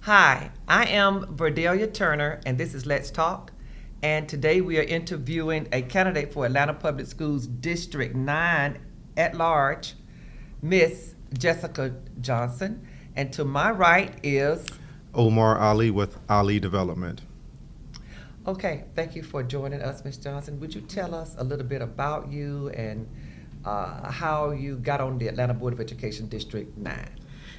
Hi, I am Verdaillia Turner, and this is Let's Talk. And today we are interviewing a candidate for Atlanta Public Schools District 9 at large, Miss Jessica Johnson. And to my right is Omar Ali with Ali Development. Okay, thank you for joining us, Ms. Johnson. Would you tell us a little bit about you and how you got on the Atlanta Board of Education District 9?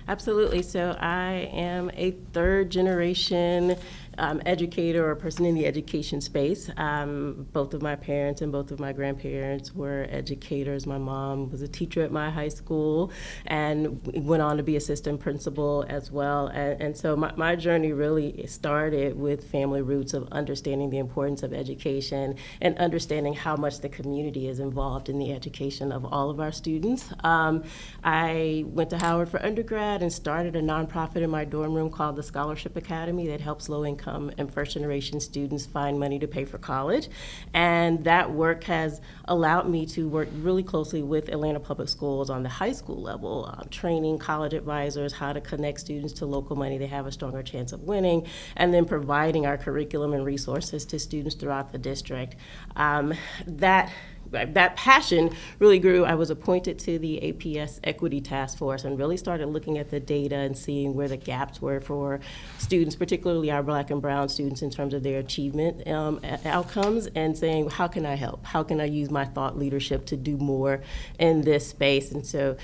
Absolutely. So I am a third generation educator or person in the education space. Both of my parents and both of my grandparents were educators. My mom was a teacher at my high school and went on to be assistant principal as well. And so my journey really started with family roots of understanding the importance of education and understanding how much the community is involved in the education of all of our students. I went to Howard for undergrad and started a nonprofit in my dorm room called the Scholarship Academy that helps low-income and first-generation students find money to pay for college. And that work has allowed me to work really closely with Atlanta Public Schools on the high school level, training college advisors how to connect students to local money they have a stronger chance of winning, and then providing our curriculum and resources to students throughout the district. That passion really grew. I was appointed to the APS Equity Task Force and really started looking at the data and seeing where the gaps were for students, particularly our Black and Brown students, in terms of their achievement outcomes, and saying, how can I help? How can I use my thought leadership to do more in this space? And so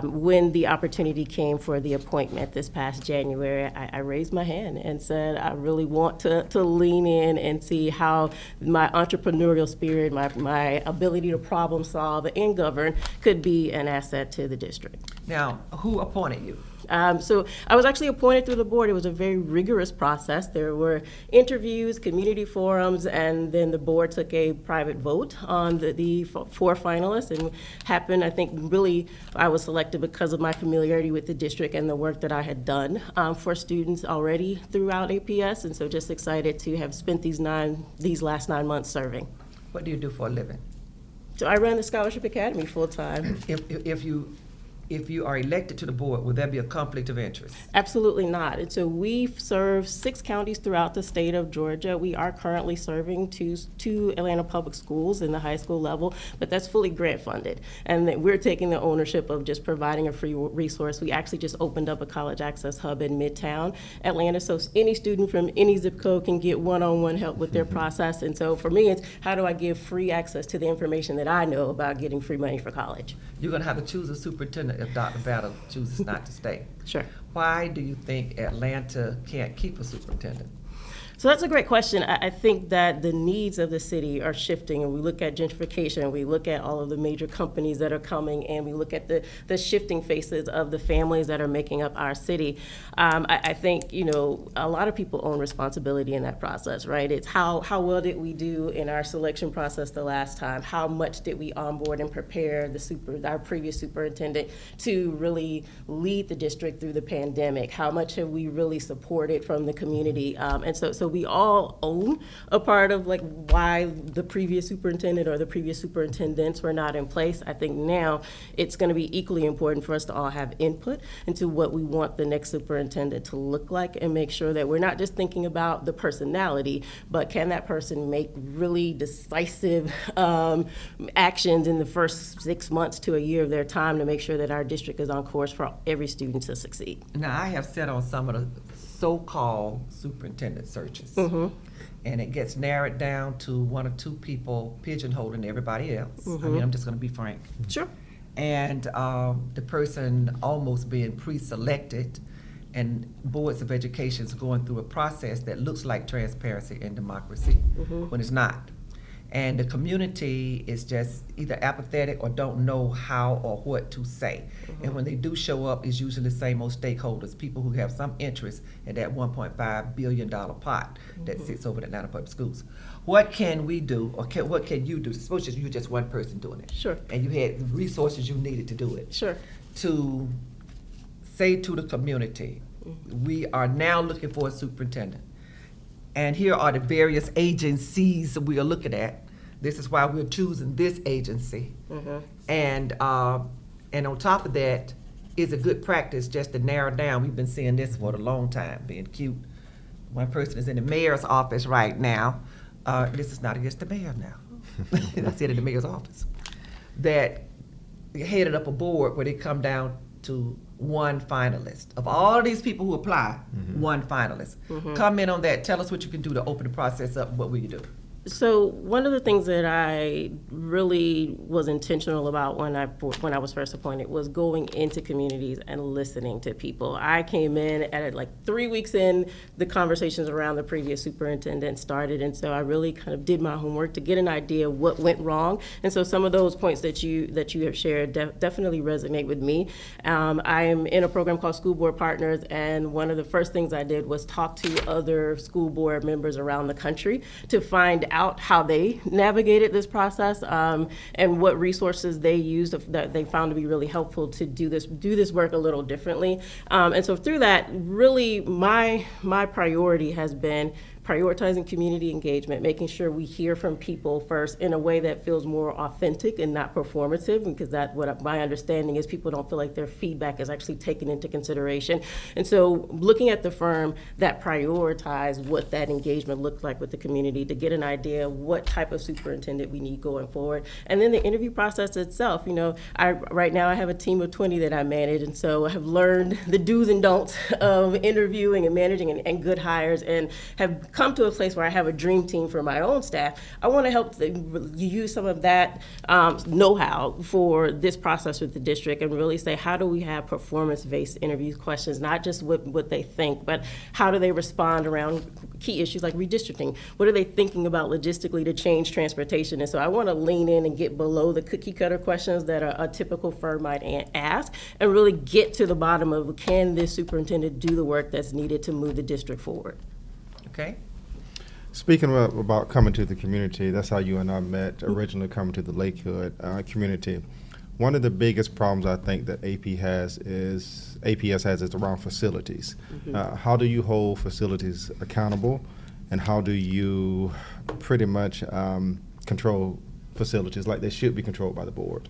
when the opportunity came for the appointment this past January, I raised my hand and said, I really want to lean in and see how my entrepreneurial spirit, my ability to problem solve and govern could be an asset to the district. Now, who appointed you? So I was actually appointed through the board. It was a very rigorous process. There were interviews, community forums, and then the board took a private vote on the four finalists, and happened, I think, really, I was selected because of my familiarity with the district and the work that I had done for students already throughout APS, and so just excited to have spent these last 9 months serving. What do you do for a living? So I run the Scholarship Academy full time. If you are elected to the board, will there be a conflict of interest? Absolutely not. And so we serve 6 counties throughout the state of Georgia. We are currently serving two Atlanta public schools in the high school level, but that's fully grant funded. And that we're taking the ownership of just providing a free resource. We actually just opened up a college access hub in Midtown Atlanta, so any student from any zip code can get one-on-one help with their process. And so for me, it's how do I give free access to the information that I know about getting free money for college? You're going to have to choose a superintendent if Dr. Battle chooses not to stay. Sure. Why do you think Atlanta can't keep a superintendent? So that's a great question. I think that the needs of the city are shifting, and we look at gentrification, we look at all of the major companies that are coming, and we look at the shifting faces of the families that are making up our city. I think, a lot of people own responsibility in that process, right? It's how well did we do in our selection process the last time? How much did we onboard and prepare our previous superintendent to really lead the district through the pandemic? How much have we really supported from the community? And so we all own a part of why the previous superintendent or the previous superintendents were not in place. I think now it's going to be equally important for us to all have input into what we want the next superintendent to look like, and make sure that we're not just thinking about the personality, but can that person make really decisive actions in the first 6 months to a year of their time to make sure that our district is on course for every student to succeed. Now, I have sat on some of the so-called superintendent searches, and it gets narrowed down to 1 or 2 people pigeonholing everybody else. I mean, I'm just going to be frank. Sure. And the person almost being pre-selected, and boards of education is going through a process that looks like transparency and democracy when it's not. And the community is just either apathetic or don't know how or what to say. And when they do show up, it's usually the same old stakeholders, people who have some interest in that $1.5 billion pot that sits over the Atlanta Public Schools. What can we do, or what can you do? Suppose you're just one person doing it. Sure. And you had the resources you needed to do it. Sure. To say to the community, we are now looking for a superintendent. And here are the various agencies that we are looking at. This is why we're choosing this agency. And on top of that, is a good practice just to narrow down. We've been seeing this for a long time, being cute. One person is in the mayor's office right now. This is not against the mayor now. I said in the mayor's office. That headed up a board where they come down to one finalist. Of all these people who apply, one finalist. Comment on that. Tell us what you can do to open the process up. What will you do? So one of the things that I really was intentional about when I was first appointed was going into communities and listening to people. I came in at like 3 weeks in, the conversations around the previous superintendent started, and so I really kind of did my homework to get an idea of what went wrong. And so some of those points that you have shared definitely resonate with me. I am in a program called School Board Partners, and one of the first things I did was talk to other school board members around the country to find out how they navigated this process, and what resources they used that they found to be really helpful to do this work a little differently. And so through that, really my priority has been prioritizing community engagement, making sure we hear from people first in a way that feels more authentic and not performative, because that's what my understanding is. People don't feel like their feedback is actually taken into consideration. And so looking at the firm that prioritize what that engagement looked like with the community to get an idea what type of superintendent we need going forward. And then the interview process itself, right now I have a team of 20 that I manage, and so I have learned the do's and don'ts of interviewing and managing and good hires, and have come to a place where I have a dream team for my own staff. I want to help use some of that know-how for this process with the district, and really say, how do we have performance-based interview questions, not just what they think, but how do they respond around key issues like redistricting? What are they thinking about logistically to change transportation? And so I want to lean in and get below the cookie-cutter questions that a typical firm might ask, and really get to the bottom of, can this superintendent do the work that's needed to move the district forward? Okay. Speaking about coming to the community, that's how you and I met, originally coming to the Lakewood community. One of the biggest problems I think that APS has around facilities. How do you hold facilities accountable, and how do you pretty much control facilities like they should be controlled by the board?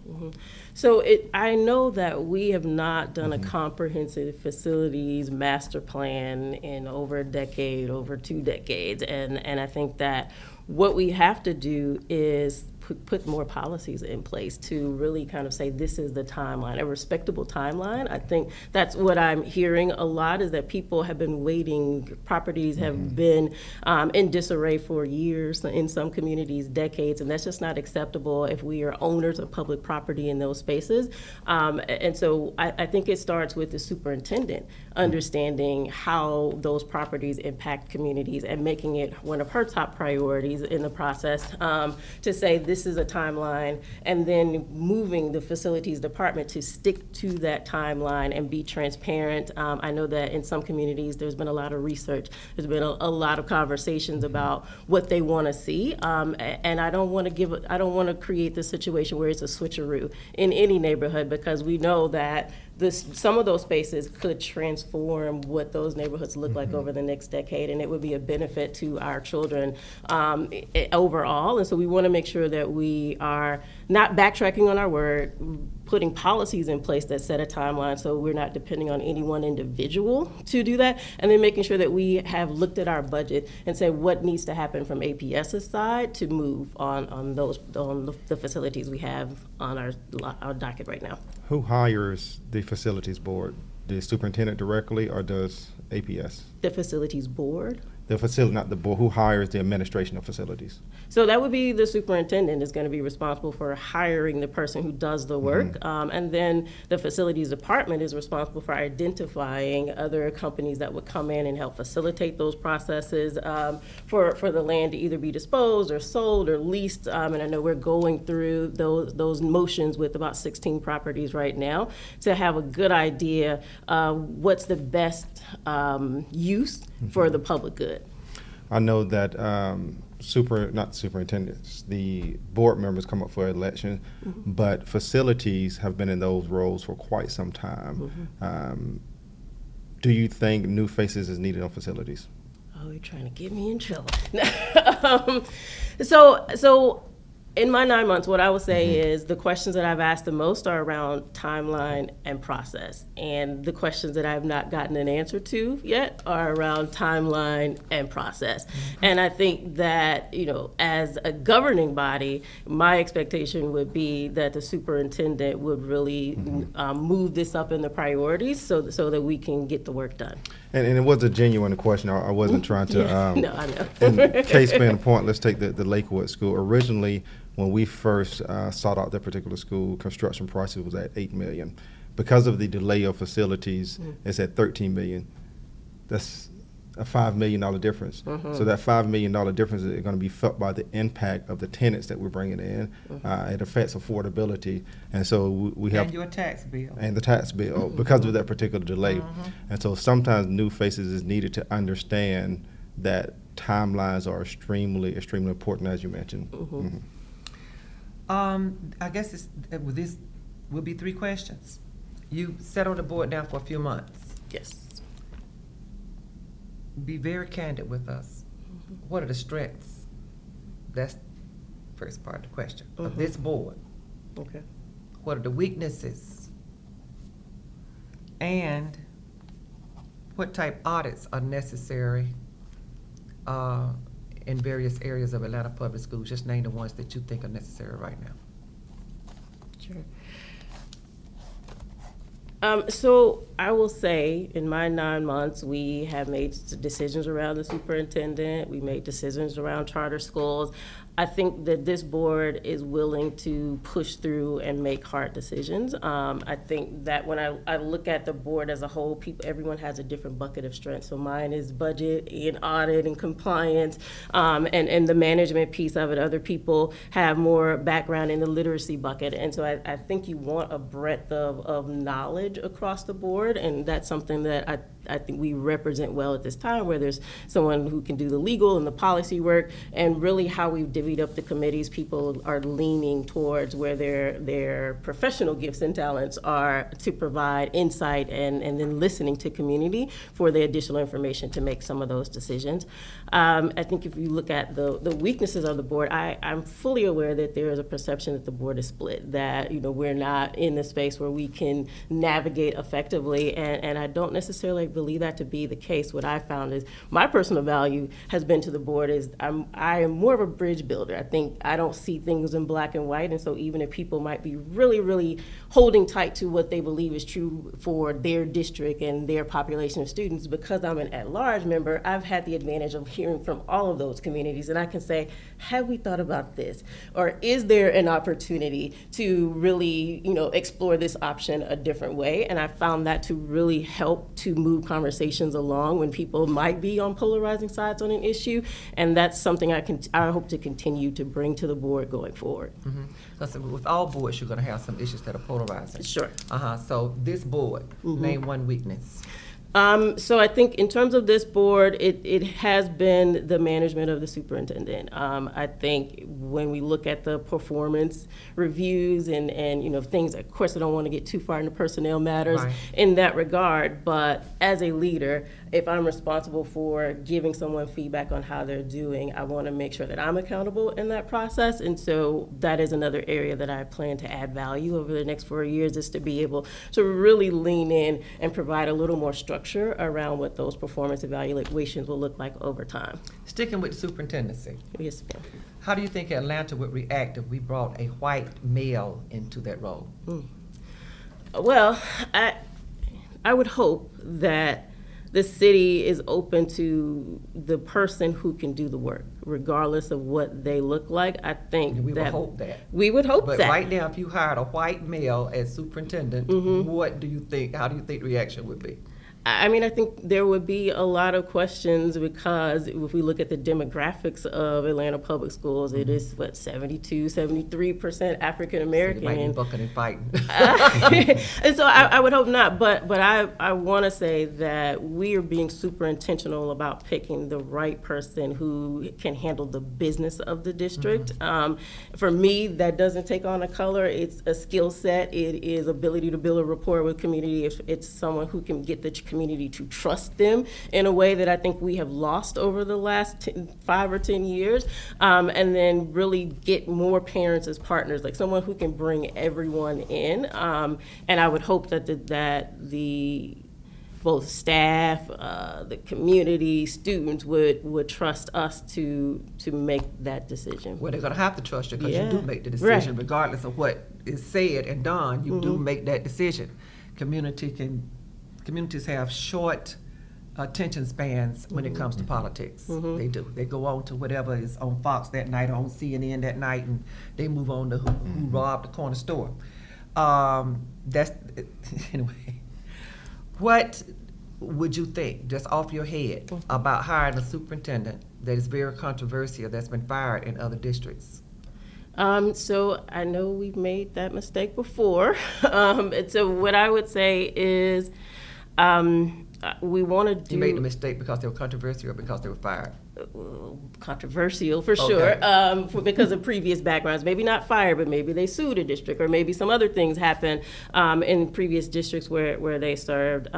So I know that we have not done a comprehensive facilities master plan in over a decade, over 2 decades, and I think that what we have to do is put more policies in place to really kind of say, this is the timeline, a respectable timeline. I think that's what I'm hearing a lot, is that people have been waiting. Properties have been in disarray for years, in some communities, decades, and that's just not acceptable if we are owners of public property in those spaces. And so I think it starts with the superintendent understanding how those properties impact communities, and making it one of her top priorities in the process to say, this is a timeline, and then moving the facilities department to stick to that timeline and be transparent. I know that in some communities there's been a lot of research, there's been a lot of conversations about what they want to see, and I don't want to create this situation where it's a switcheroo in any neighborhood, because we know that some of those spaces could transform what those neighborhoods look like over the next decade, and it would be a benefit to our children overall. And so we want to make sure that we are not backtracking on our word, putting policies in place that set a timeline, so we're not depending on any one individual to do that, and then making sure that we have looked at our budget and say what needs to happen from APS's side to move on the facilities we have on our docket right now. Who hires the facilities board? The superintendent directly, or does APS? The facilities board? The facility, not the board. Who hires the administration of facilities? So that would be the superintendent is going to be responsible for hiring the person who does the work. And then the facilities department is responsible for identifying other companies that would come in and help facilitate those processes for the land to either be disposed or sold or leased. And I know we're going through those motions with about 16 properties right now to have a good idea what's the best use for the public good. I know that not superintendents, the board members come up for election, but facilities have been in those roles for quite some time. Do you think new faces is needed on facilities? Oh, you're trying to get me in trouble. So In my 9 months, what I would say is the questions that I've asked the most are around timeline and process. And the questions that I've not gotten an answer to yet are around timeline and process. And I think that, as a governing body, my expectation would be that the superintendent would really move this up in the priorities so that we can get the work done. And it was a genuine question. I wasn't trying to. No, I know. In case being point, let's take the Lakewood school. Originally, when we first sought out that particular school, construction prices was at $8 million. Because of the delay of facilities, it's at $13 million. That's a $5 million difference. So that $5 million difference is going to be felt by the impact of the tenants that we're bringing in. It affects affordability, and so we have And your tax bill. and the tax bill because of that particular delay. And so sometimes new faces is needed to understand that timelines are extremely important, as you mentioned. I guess this will be 3 questions. You sat on the board now for a few months. Yes. Be very candid with us. What are the strengths? That's the first part of the question. Of this board. Okay. What are the weaknesses? And what type audits are necessary in various areas of Atlanta Public Schools? Just name the ones that you think are necessary right now. Sure. So I will say, in my 9 months, we have made decisions around the superintendent. We made decisions around charter schools. I think that this board is willing to push through and make hard decisions. I think that when I look at the board as a whole, everyone has a different bucket of strength. So mine is budget and audit and compliance, and the management piece of it. Other people have more background in the literacy bucket. And so I think you want a breadth of knowledge across the board, and that's something that I think we represent well at this time, where there's someone who can do the legal and the policy work, and really how we've divvied up the committees, people are leaning towards where their professional gifts and talents are to provide insight and then listening to community for the additional information to make some of those decisions. I think if you look at the weaknesses of the board, I'm fully aware that there is a perception that the board is split, that we're not in the space where we can navigate effectively, and I don't necessarily believe that to be the case. What I found is my personal value has been to the board is I am more of a bridge builder. I think I don't see things in black and white, and so even if people might be really, really holding tight to what they believe is true for their district and their population of students, because I'm an at-large member, I've had the advantage of hearing from all of those communities, and I can say, have we thought about this? Or is there an opportunity to really, explore this option a different way? And I found that to really help to move conversations along when people might be on polarizing sides on an issue, and that's something I hope to continue to bring to the board going forward. So with all boards, you're going to have some issues that are polarizing. Sure. So this board, name one weakness. So I think in terms of this board, it has been the management of the superintendent. I think when we look at the performance reviews and things, of course I don't want to get too far into personnel matters in that regard, but as a leader, if I'm responsible for giving someone feedback on how they're doing, I want to make sure that I'm accountable in that process. And so that is another area that I plan to add value over the next 4 years, is to be able to really lean in and provide a little more structure around what those performance evaluations will look like over time. Sticking with superintendency. Yes, ma'am. How do you think Atlanta would react if we brought a white male into that role? Well, I would hope that the city is open to the person who can do the work, regardless of what they look like. I think we would hope that. We would hope but that. But right now, if you hired a white male as superintendent, what do you think? How do you think the reaction would be? I mean, I think there would be a lot of questions, because if we look at the demographics of Atlanta Public Schools, it is, 73% African American. So you might be bucking and fighting. And so I would hope not, but I want to say that we are being super intentional about picking the right person who can handle the business of the district. For me, that doesn't take on a color. It's a skill set. It is ability to build a rapport with community. If it's someone who can get the community to trust them in a way that I think we have lost over the last 5 or 10 years, and then really get more parents as partners, like someone who can bring everyone in. And I would hope that the both staff, the community, students would trust us to make that decision. Well, they're going to have to trust you because Yeah. you do make the decision, Right. regardless of what is said and done. You do make that decision. Communities have short attention spans when it comes to politics. They do. They go on to whatever is on Fox that night or on CNN that night, and they move on to who robbed the corner store. That's anyway. What would you think, just off your head, about hiring a superintendent that is very controversial, that's been fired in other districts? So I know we've made that mistake before. And so what I would say is we want to do... You made the mistake because they were controversial or because they were fired? Controversial for sure, because of previous backgrounds. Maybe not fired, but maybe they sued a district, or maybe some other things happened in previous districts where they served.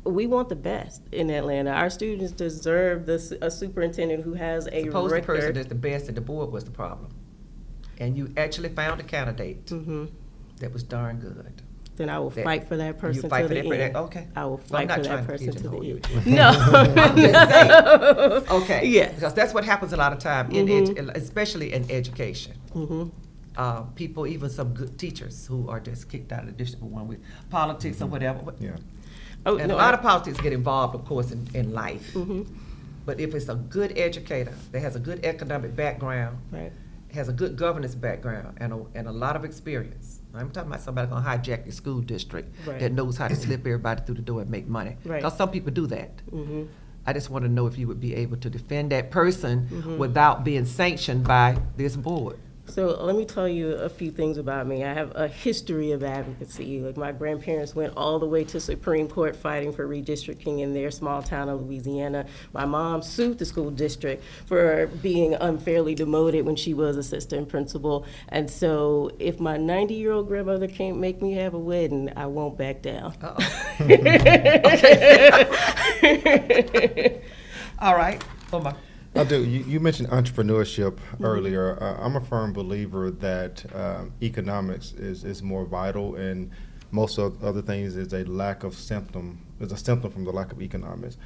We want the best in Atlanta. Our students deserve a superintendent who has a Suppose record. the person that's the best and the board was the problem, and you actually found a candidate that was darn good. Then I will fight for that person You fight to for the that end. okay. I will fight for that person to the end. No. I'm just saying. Okay. Yes. Because that's what happens a lot of time, especially in education. People, even some good teachers who are just kicked out of the district for one week. Politics or whatever. Yeah. Oh, And no, a lot of politics get involved, of course, in life. But if it's a good educator that has a good economic background, Right. has a good governance background, and a lot of experience. I'm talking about somebody gonna hijack your school district Right. that knows how to slip everybody through the door and make money. Right. Because some people do that. I just want to know if you would be able to defend that person without being sanctioned by this board. So let me tell you a few things about me. I have a history of advocacy. Like, my grandparents went all the way to Supreme Court fighting for redistricting in their small town of Louisiana. My mom sued the school district for being unfairly demoted when she was assistant principal. And so if my 90-year-old grandmother can't make me have a wedding, I won't back down. All right. Omar. I do. You mentioned entrepreneurship earlier. I'm a firm believer that economics is more vital, and most of other things is a symptom from the lack of economics.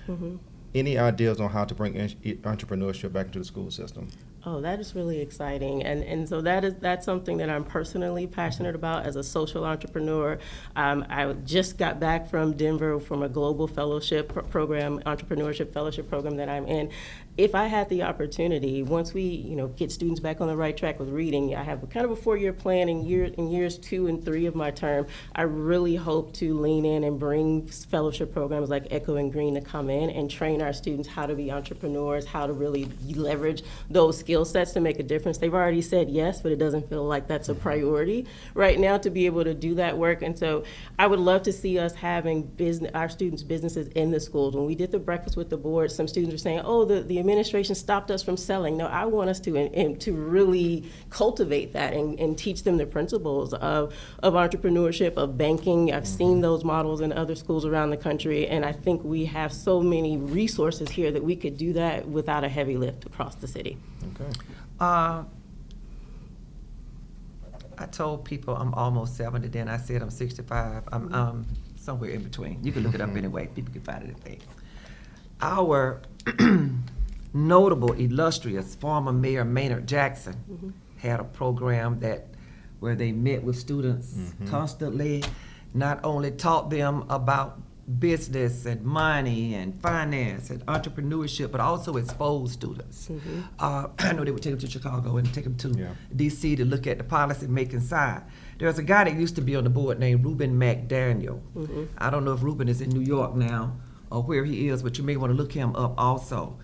Any ideas on how to bring entrepreneurship back into the school system? Oh, that is really exciting. And so that's something that I'm personally passionate about as a social entrepreneur. I just got back from Denver from a global fellowship program, entrepreneurship fellowship program that I'm in. If I had the opportunity, once we get students back on the right track with reading, I have kind of a 4-year plan in years 2 and 3 of my term. I really hope to lean in and bring fellowship programs like Echo and Green to come in and train our students how to be entrepreneurs, how to really leverage those skill sets to make a difference. They've already said yes, but it doesn't feel like that's a priority right now to be able to do that work. And so I would love to see us having our students' businesses in the schools. When we did the breakfast with the board, some students were saying, oh, the administration stopped us from selling. No, I want us to really cultivate that and teach them the principles of entrepreneurship, of banking. I've seen those models in other schools around the country, and I think we have so many resources here that we could do that without a heavy lift across the city. Okay. I told people I'm almost 70, then I said I'm 65. I'm somewhere in between. You can look it up anyway. People can find it if they. Our notable, illustrious former Mayor Maynard Jackson had a program where they met with students constantly, not only taught them about business and money and finance and entrepreneurship, but also exposed students. I know they would take them to Chicago and take them to D.C. to look at the policy making side. There's a guy that used to be on the board named Ruben McDaniel. I don't know if Ruben is in New York now or where he is, but you may want to look him up also.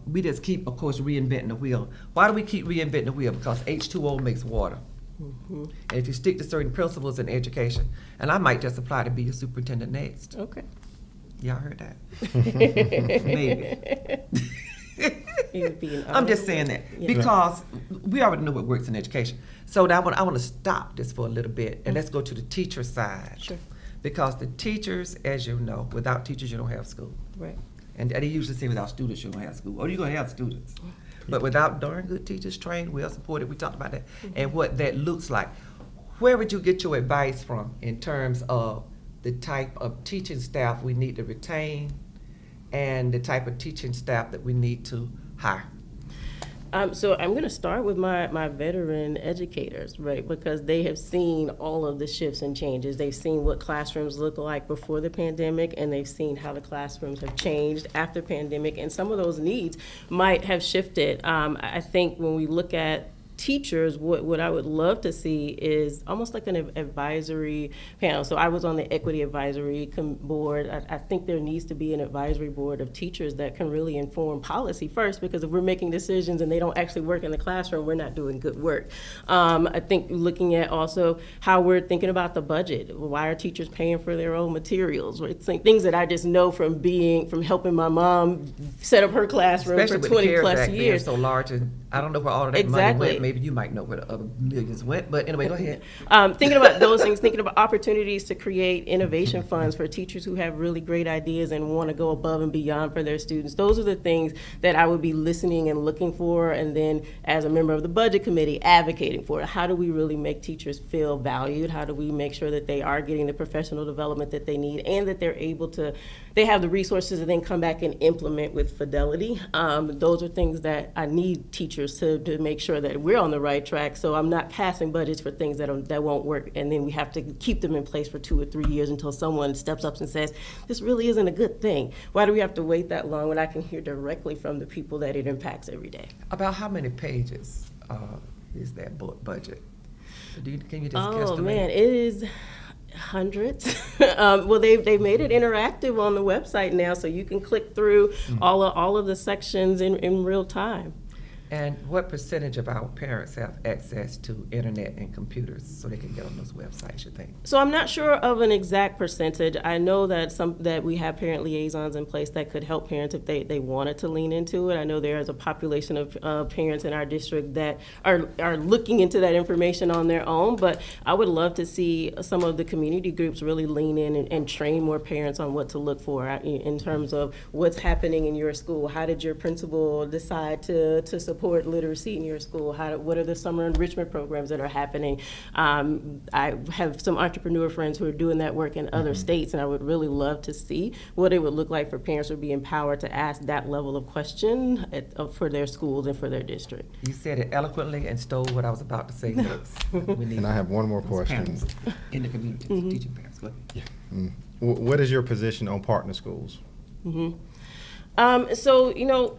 We just keep, of course, reinventing the wheel. Why do we keep reinventing the wheel? Because H2O makes water. And if you stick to certain principles in education, and I might just apply to be a superintendent next. Okay. Y'all heard that? Maybe. It would be an honor. I'm just saying that because we already know what works in education. So now I want to stop this for a little bit and let's go to the teacher side. Sure. Because the teachers, as you know, without teachers, you don't have school. Right. And they usually say without students, you don't have school. Or you're going to have students. But without darn good teachers, trained, well supported, we talked about that, and what that looks like. Where would you get your advice from in terms of the type of teaching staff we need to retain and the type of teaching staff that we need to hire? So I'm going to start with my veteran educators, right, because they have seen all of the shifts and changes. They've seen what classrooms look like before the pandemic, and they've seen how the classrooms have changed after pandemic, and some of those needs might have shifted. I think when we look at teachers, what I would love to see is almost like an advisory panel. So I was on the equity advisory board. I think there needs to be an advisory board of teachers that can really inform policy first, because if we're making decisions and they don't actually work in the classroom, we're not doing good work. I think looking at also how we're thinking about the budget. Why are teachers paying for their own materials? It's like things that I just know from helping my mom set up her classroom Especially for 20 with the plus CARES Act years. being so large, and I don't know where all of that Exactly. money went. Maybe you might know where the other millions went, but anyway, go ahead. Thinking about those things, thinking about opportunities to create innovation funds for teachers who have really great ideas and want to go above and beyond for their students. Those are the things that I would be listening and looking for, and then as a member of the budget committee, advocating for it. How do we really make teachers feel valued? How do we make sure that they are getting the professional development that they need, and that they have the resources to then come back and implement with fidelity? Those are things that I need teachers to make sure that we're on the right track, so I'm not passing budgets for things that won't work, and then we have to keep them in place for 2 or 3 years until someone steps up and says, this really isn't a good thing. Why do we have to wait that long when I can hear directly from the people that it impacts every day? About how many pages is that budget? Can you just guesstimate? Oh man, it is hundreds. Well, they've made it interactive on the website now, so you can click through all of the sections in real time. And what percentage of our parents have access to internet and computers so they can get on those websites, you think? So I'm not sure of an exact percentage. I know that we have parent liaisons in place that could help parents if they wanted to lean into it. I know there is a population of parents in our district that are looking into that information on their own, but I would love to see some of the community groups really lean in and train more parents on what to look for in terms of what's happening in your school. How did your principal decide to support literacy in your school? What are the summer enrichment programs that are happening? I have some entrepreneur friends who are doing that work in other states, and I would really love to see what it would look like for parents to be empowered to ask that level of question for their schools and for their district. You said it eloquently and stole what I was about to say next. We need And I have one more question. parents in the community, teaching parents. Go ahead. What is your position on partner schools? So,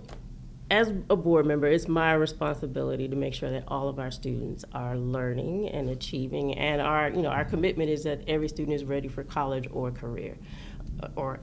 as a board member, it's my responsibility to make sure that all of our students are learning and achieving, and our commitment is that every student is ready for college or career.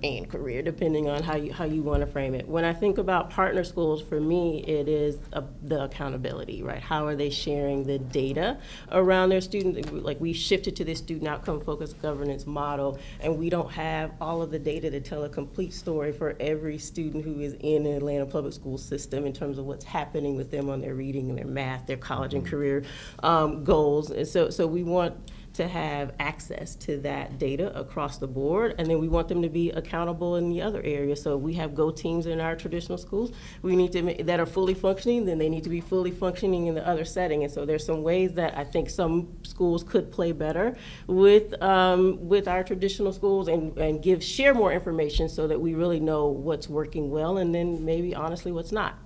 And career, depending on how you want to frame it. When I think about partner schools, for me, it is the accountability, right? How are they sharing the data around their students? Like, we shifted to this student outcome focused governance model, and we don't have all of the data to tell a complete story for every student who is in the Atlanta public school system in terms of what's happening with them on their reading and their math, their college and career goals. And so we want to have access to that data across the board, and then we want them to be accountable in the other areas. So we have Go teams in our traditional schools. We need to that are fully functioning, then they need to be fully functioning in the other setting. And so there's some ways that I think some schools could play better with our traditional schools and share more information so that we really know what's working well, and then maybe honestly what's not.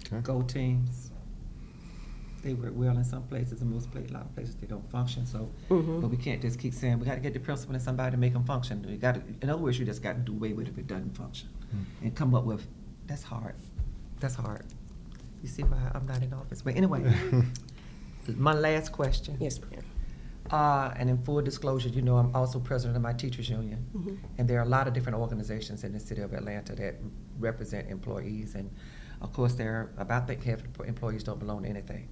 Okay. Go teams. They work well in some places, and a lot of places they don't function. So, but we can't just keep saying we got to get the principal and somebody to make them function. We got to, in other words, you just got to do away with it if it doesn't function, and come up with. That's hard. That's hard. You see why I'm not in office. But anyway, my last question. Yes, ma'am. And in full disclosure, I'm also president of my teachers union, and there are a lot of different organizations in the city of Atlanta that represent employees, and of course, about half of employees don't belong to anything.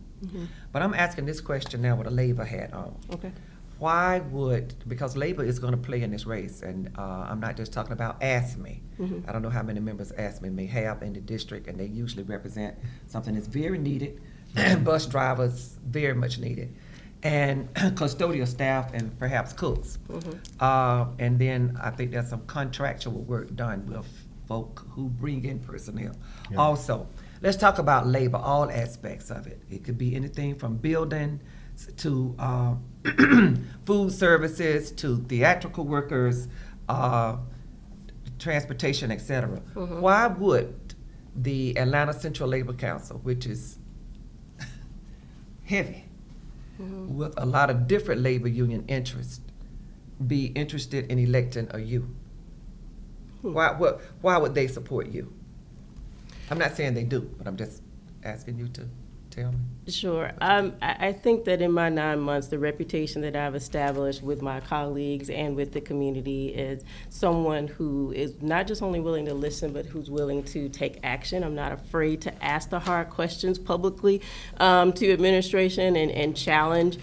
But I'm asking this question now with a labor hat on. Okay. Because labor is going to play in this race, and I'm not just talking about ASME. I don't know how many members ASME may have in the district, and they usually represent something that's very needed, bus drivers very much needed. and custodial staff and perhaps cooks. And then I think there's some contractual work done with folk who bring in personnel. Yeah. Also, let's talk about labor, all aspects of it. It could be anything from building to food services to theatrical workers, transportation, etc. Why would the Atlanta Central Labor Council, which is heavy, with a lot of different labor union interests, be interested in electing a you? Why would they support you? I'm not saying they do, but I'm just asking you to tell me. Sure. I think that in my 9 months, the reputation that I've established with my colleagues and with the community is someone who is not just only willing to listen, but who's willing to take action. I'm not afraid to ask the hard questions publicly to administration and challenge,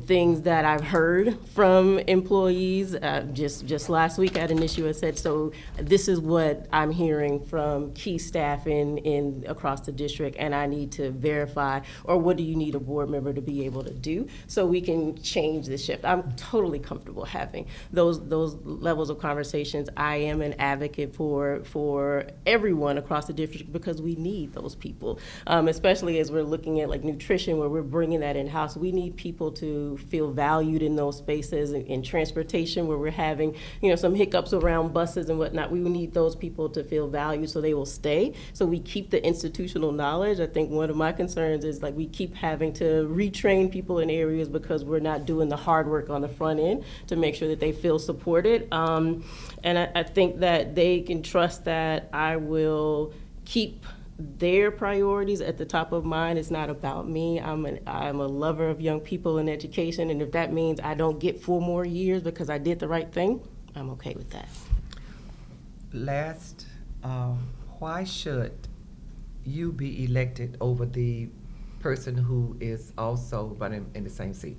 things that I've heard from employees. Just last week, I had an issue. I said, so this is what I'm hearing from key staff in across the district, and I need to verify, or what do you need a board member to be able to do so we can change the shift? I'm totally comfortable having those levels of conversations. I am an advocate for everyone across the district because we need those people, especially as we're looking at like nutrition, where we're bringing that in-house. We need people to feel valued in those spaces. In transportation, where we're having some hiccups around buses and whatnot, we need those people to feel valued so they will stay, so we keep the institutional knowledge. I think one of my concerns is like we keep having to retrain people in areas because we're not doing the hard work on the front end to make sure that they feel supported. And I think that they can trust that I will keep their priorities at the top of mind. It's not about me. I'm a lover of young people and education, and if that means I don't get 4 more years because I did the right thing, I'm okay with that. Last, why should you be elected over the person who is also running in the same seat?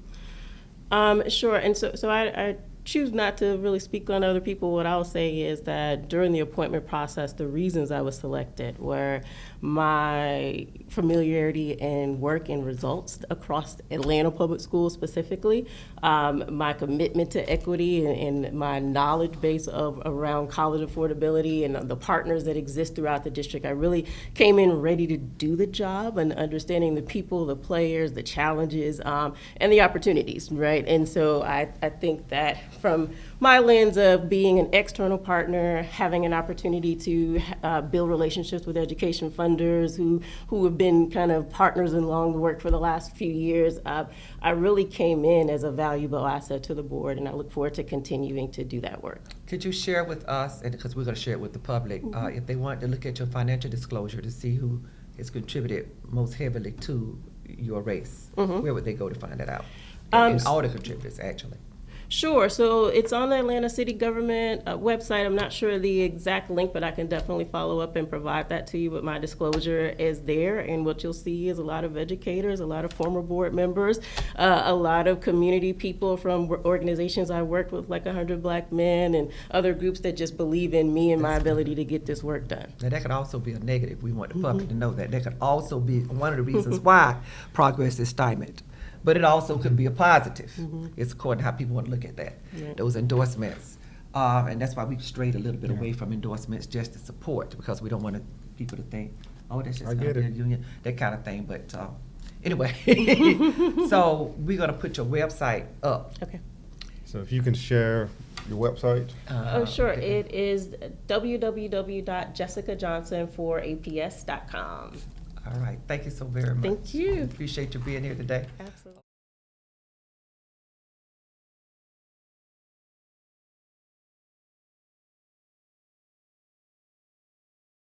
Sure, and so I choose not to really speak on other people. What I'll say is that during the appointment process, the reasons I was selected were my familiarity and work and results across Atlanta Public Schools specifically, my commitment to equity and my knowledge base around college affordability and the partners that exist throughout the district. I really came in ready to do the job and understanding the people, the players, the challenges, and the opportunities, right? And so I think that from my lens of being an external partner, having an opportunity to build relationships with education funders who have been kind of partners along the work for the last few years, I really came in as a valuable asset to the board, and I look forward to continuing to do that work. Could you share with us, and because we're going to share it with the public, if they want to look at your financial disclosure to see who has contributed most heavily to your race, where would they go to find that out? And all the contributors, actually. Sure. So it's on the Atlanta City Government website. I'm not sure the exact link, but I can definitely follow up and provide that to you. But my disclosure is there, and what you'll see is a lot of educators, a lot of former board members, a lot of community people from organizations I worked with, like 100 Black Men and other groups that just believe in me and my ability to get this work done. Now, that could also be a negative. We want the public to know that. That could also be one of the reasons why progress is stymied. But it also could be a positive. It's according to how people want to look at that. Those endorsements. And that's why we strayed a little bit away from endorsements just to support, because we don't want people to think, oh, that's just going to be a union, that kind of thing. But anyway, so we're going to put your website up. Okay. So if you can share your website. Sure. Okay. It is www.jessicajohnsonforaps.com. All right. Thank you so very much. Thank you. Appreciate you being here today. Absolutely.